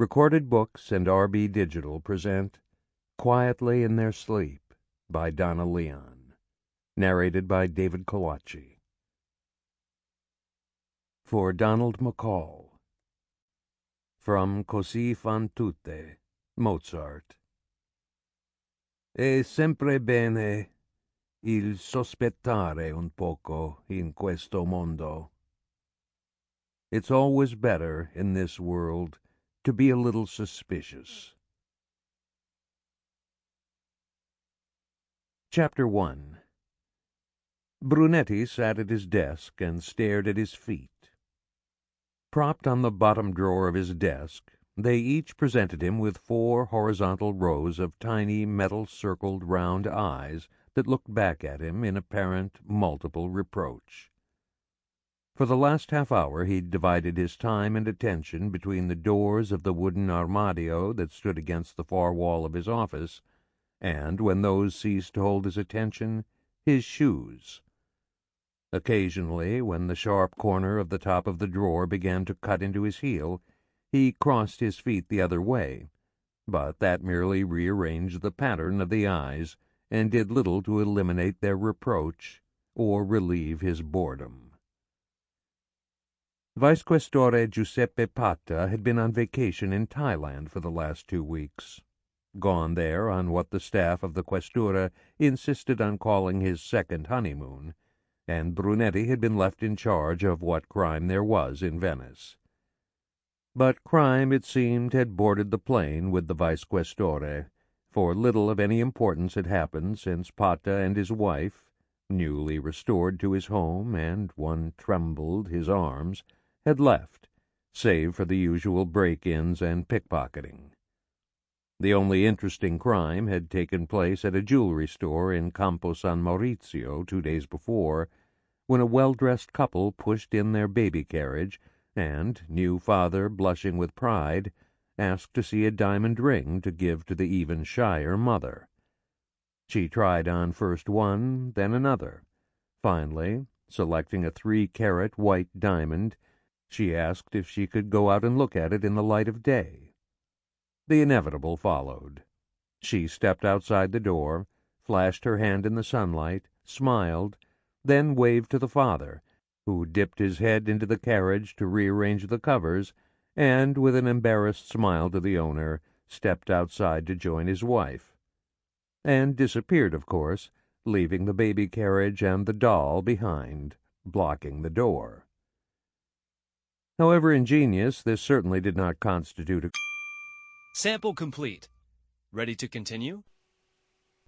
Recorded Books and RB Digital present Quietly in Their Sleep by Donna Leon. Narrated by David Colacci. For Donald McCall. From Così fan tutte, Mozart. È sempre bene il sospettare un poco in questo mondo. It's always better in this world to be a little suspicious. Chapter 1. Brunetti sat at his desk and stared at his feet. Propped on the bottom drawer of his desk, they each presented him with 4 horizontal rows of tiny metal-circled round eyes that looked back at him in apparent multiple reproach. For the last half-hour he'd divided his time and attention between the doors of the wooden armadio that stood against the far wall of his office, and, when those ceased to hold his attention, his shoes. Occasionally, when the sharp corner of the top of the drawer began to cut into his heel, he crossed his feet the other way, but that merely rearranged the pattern of the eyes and did little to eliminate their reproach or relieve his boredom. Vice Questore Giuseppe Pata had been on vacation in Thailand for the last 2 weeks, gone there on what the staff of the Questura insisted on calling his second honeymoon, and Brunetti had been left in charge of what crime there was in Venice. But crime, it seemed, had boarded the plane with the Vice Questore, for little of any importance had happened since Pata and his wife, newly restored to his home and one trembled his arms, had left, save for the usual break-ins and pickpocketing. The only interesting crime had taken place at a jewelry store in Campo San Maurizio 2 days before, when a well-dressed couple pushed in their baby carriage and, new father blushing with pride, asked to see a diamond ring to give to the even shyer mother. She tried on first one, then another. Finally, selecting a 3-carat white diamond, she asked if she could go out and look at it in the light of day. The inevitable followed. She stepped outside the door, flashed her hand in the sunlight, smiled, then waved to the father, who dipped his head into the carriage to rearrange the covers, and, with an embarrassed smile to the owner, stepped outside to join his wife, and disappeared, of course, leaving the baby carriage and the doll behind, blocking the door. However ingenious, this certainly did not constitute a... Sample complete. Ready to continue?